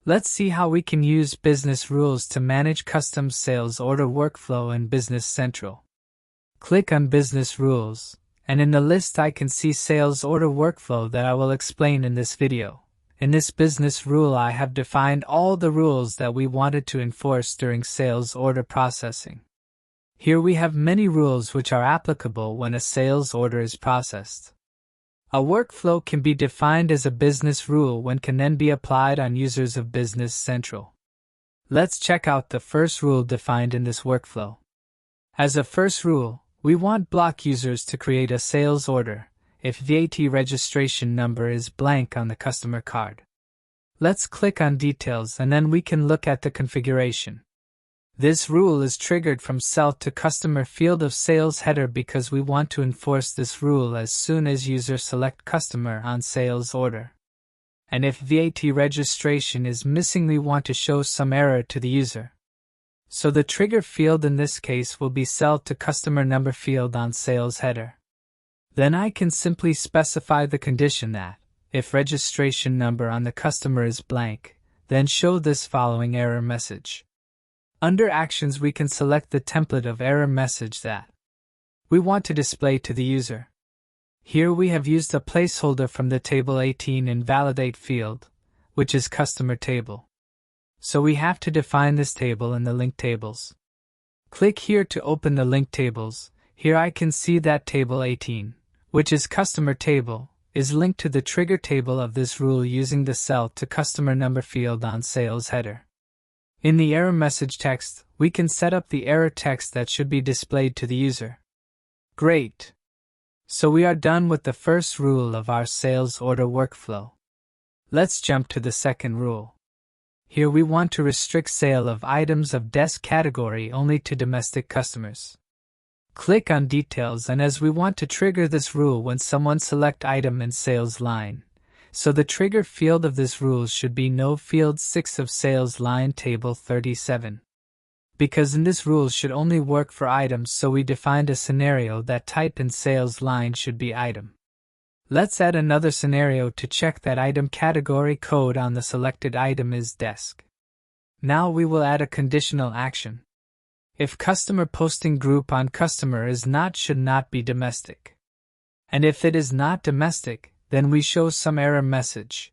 Let's see how we can use business rules to manage custom sales order workflow in Business Central. Click on Business Rules, and in the list I can see sales order workflow that I will explain in this video. In this business rule I have defined all the rules that we wanted to enforce during sales order processing. Here we have many rules which are applicable when a sales order is processed. A workflow can be defined as a business rule when can then be applied on users of Business Central. Let's check out the first rule defined in this workflow. As a first rule, we want block users to create a sales order if VAT registration number is blank on the customer card. Let's click on Details and then we can look at the configuration. This rule is triggered from Sell to Customer field of Sales header because we want to enforce this rule as soon as user select Customer on sales order. And if VAT registration is missing, we want to show some error to the user. So the trigger field in this case will be Sell to Customer number field on sales header. Then I can simply specify the condition that, if registration number on the customer is blank, then show this following error message. Under Actions we can select the template of error message that we want to display to the user. Here we have used a placeholder from the table 18 in Validate field, which is Customer Table. So we have to define this table in the Link Tables. Click here to open the Link Tables. Here I can see that table 18, which is Customer Table, is linked to the trigger table of this rule using the Sell to Customer number field on sales header. In the error message text, we can set up the error text that should be displayed to the user. Great! So we are done with the first rule of our sales order workflow. Let's jump to the second rule. Here we want to restrict sale of items of desk category only to domestic customers. Click on Details, and as we want to trigger this rule when someone select item in sales line. So the trigger field of this rule should be No field 6 of sales line table 37. Because in this rule should only work for items, so we defined a scenario that type in sales line should be item. Let's add another scenario to check that item category code on the selected item is desk. Now we will add a conditional action. If customer posting group on customer is not should not be domestic. And if it is not domestic, then we show some error message.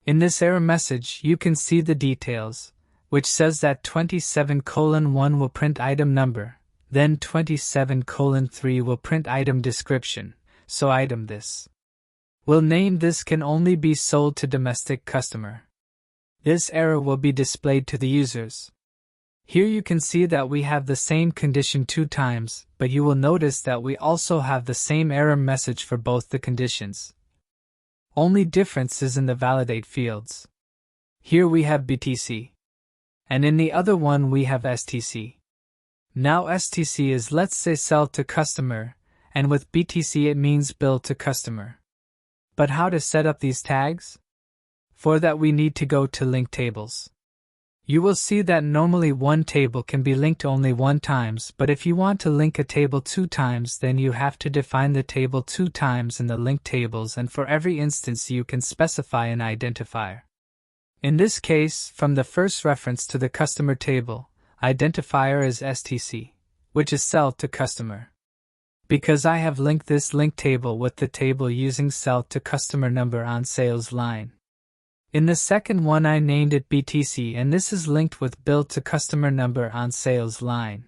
In this error message you can see the details, which says that 27:1 will print item number, then 27:3 will print item description, so item this will name this can only be sold to domestic customer. This error will be displayed to the users. Here you can see that we have the same condition 2 times, but you will notice that we also have the same error message for both the conditions. Only difference is in the validate fields. Here we have BTC. And in the other one we have STC. Now STC is, let's say, Sell to Customer, and with BTC it means Bill to Customer. But how to set up these tags? For that we need to go to Link Tables. You will see that normally one table can be linked only 1 times, but if you want to link a table 2 times, then you have to define the table 2 times in the link tables, and for every instance you can specify an identifier. In this case, from the first reference to the customer table, identifier is STC, which is Sell to Customer. Because I have linked this link table with the table using Sell to Customer number on sales line. In the second one I named it BTC, and this is linked with Bill to Customer number on sales line.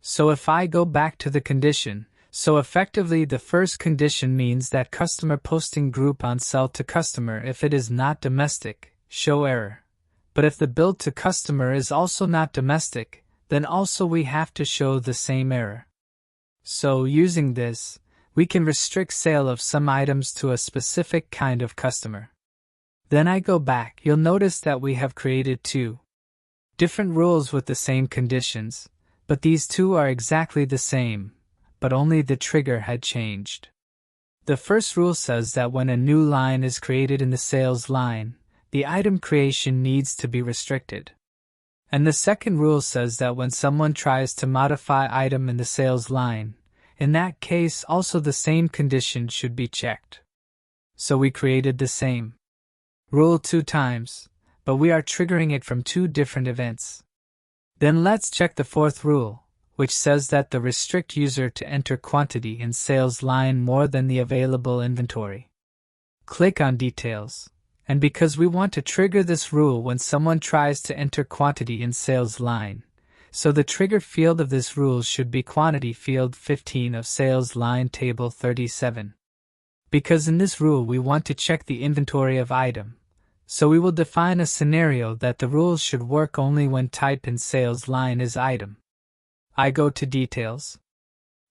So if I go back to the condition, so effectively the first condition means that customer posting group on Sell to Customer, if it is not domestic, show error. But if the Bill to Customer is also not domestic, then also we have to show the same error. So using this, we can restrict sale of some items to a specific kind of customer. Then I go back, you'll notice that we have created 2 different rules with the same conditions, but these 2 are exactly the same, but only the trigger had changed. The first rule says that when a new line is created in the sales line, the item creation needs to be restricted. And the second rule says that when someone tries to modify item in the sales line, in that case also the same condition should be checked. So we created the same rule 2 times, but we are triggering it from two different events. Then let's check the fourth rule, which says that the restrict user to enter quantity in sales line more than the available inventory. Click on Details, and because we want to trigger this rule when someone tries to enter quantity in sales line, so the trigger field of this rule should be quantity field 15 of sales line table 37. Because in this rule we want to check the inventory of item, so we will define a scenario that the rule should work only when type in sales line is item. I go to Details.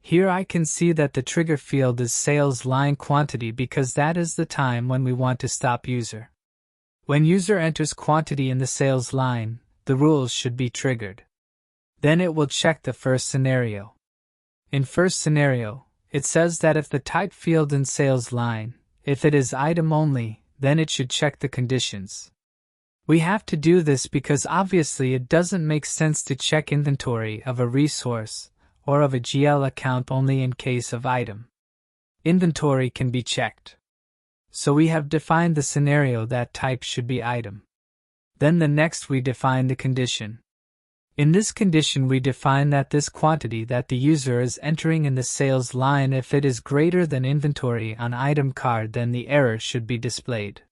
Here I can see that the trigger field is sales line quantity because that is the time when we want to stop user. When user enters quantity in the sales line, the rules should be triggered. Then it will check the first scenario. In first scenario, it says that if the type field in sales line, if it is item only, then it should check the conditions. We have to do this because obviously it doesn't make sense to check inventory of a resource or of a GL account only in case of item. Inventory can be checked. So we have defined the scenario that type should be item. Then the next we define the condition. In this condition we define that this quantity that the user is entering in the sales line, if it is greater than inventory on item card, then the error should be displayed.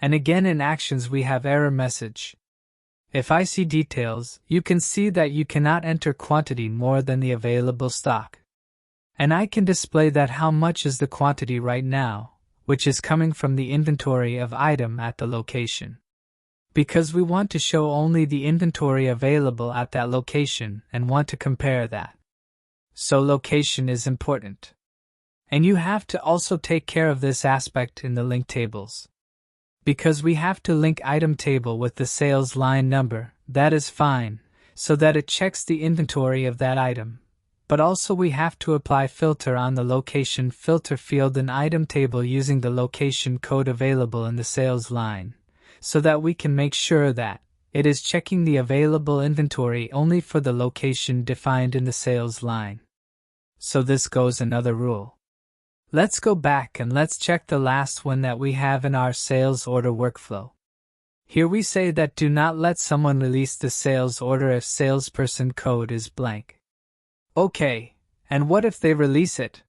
And again in actions we have error message. If I see details, you can see that you cannot enter quantity more than the available stock. And I can display that how much is the quantity right now, which is coming from the inventory of item at the location. Because we want to show only the inventory available at that location and want to compare that. So location is important. And you have to also take care of this aspect in the link tables. Because we have to link item table with the sales line number, that is fine, so that it checks the inventory of that item. But also we have to apply filter on the location filter field in item table using the location code available in the sales line, so that we can make sure that it is checking the available inventory only for the location defined in the sales line. So this goes another rule. Let's go back and let's check the last one that we have in our sales order workflow. Here we say that do not let someone release the sales order if salesperson code is blank. Okay, and what if they release it?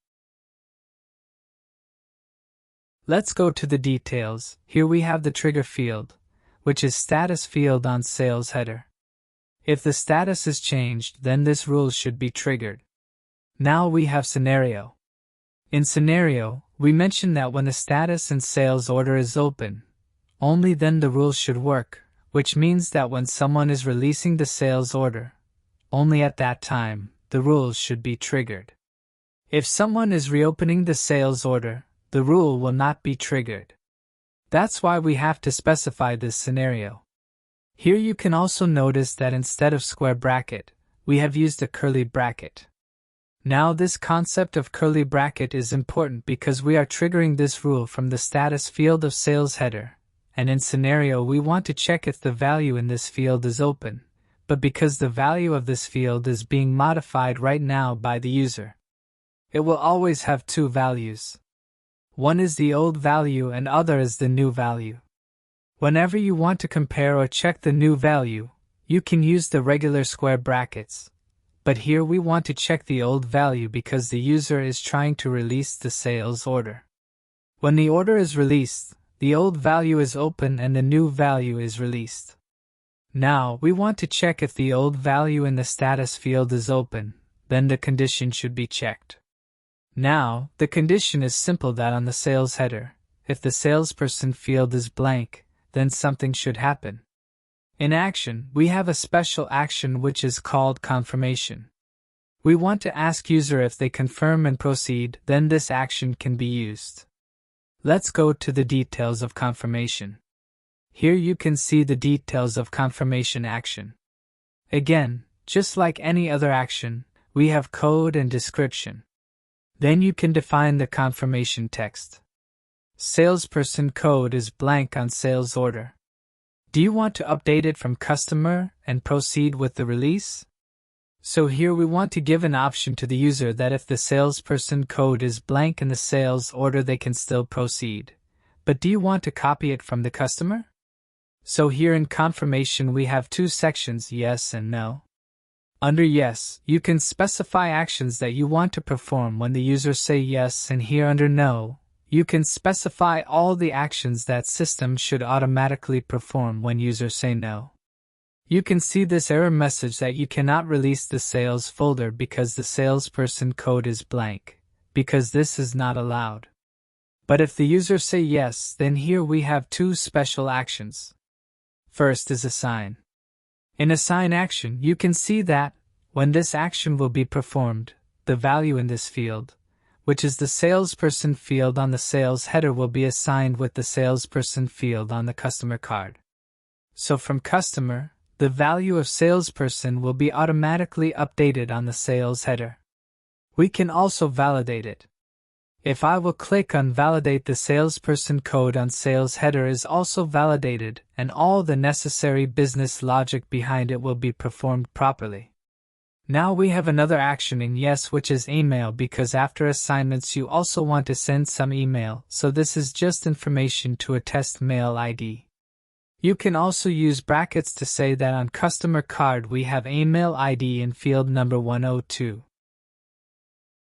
Let's go to the details. Here we have the trigger field, which is status field on sales header. If the status is changed, then this rule should be triggered. Now we have scenario. In scenario, we mention that when the status in sales order is open, only then the rule should work, which means that when someone is releasing the sales order, only at that time, the rule should be triggered. If someone is reopening the sales order, the rule will not be triggered. That's why we have to specify this scenario. Here you can also notice that instead of square bracket, we have used a curly bracket. Now this concept of curly bracket is important because we are triggering this rule from the status field of sales header, and in scenario we want to check if the value in this field is open, but because the value of this field is being modified right now by the user, it will always have two values. One is the old value and other is the new value. Whenever you want to compare or check the new value, you can use the regular square brackets. But here we want to check the old value because the user is trying to release the sales order. When the order is released, the old value is open and the new value is released. Now we want to check if the old value in the status field is open, then the condition should be checked. Now, the condition is simple that on the sales header, if the salesperson field is blank, then something should happen. In action, we have a special action which is called confirmation. We want to ask user if they confirm and proceed, then this action can be used. Let's go to the details of confirmation. Here you can see the details of confirmation action. Again, just like any other action, we have code and description. Then you can define the confirmation text. Salesperson code is blank on sales order. Do you want to update it from customer and proceed with the release? So here we want to give an option to the user that if the salesperson code is blank in the sales order they can still proceed. But do you want to copy it from the customer? So here in confirmation we have two sections, yes and no. Under yes, you can specify actions that you want to perform when the user say yes, and here under no, you can specify all the actions that system should automatically perform when users say no. You can see this error message that you cannot release the sales folder because the salesperson code is blank, because this is not allowed. But if the user say yes, then here we have two special actions. First is assign. In assign action, you can see that, when this action will be performed, the value in this field, which is the salesperson field on the sales header, will be assigned with the salesperson field on the customer card. So from customer, the value of salesperson will be automatically updated on the sales header. We can also validate it. If I will click on validate, the salesperson code on sales header is also validated, and all the necessary business logic behind it will be performed properly. Now we have another action in yes, which is email, because after assignments you also want to send some email, so this is just information to a test mail ID. You can also use brackets to say that on customer card we have email ID in field number 102.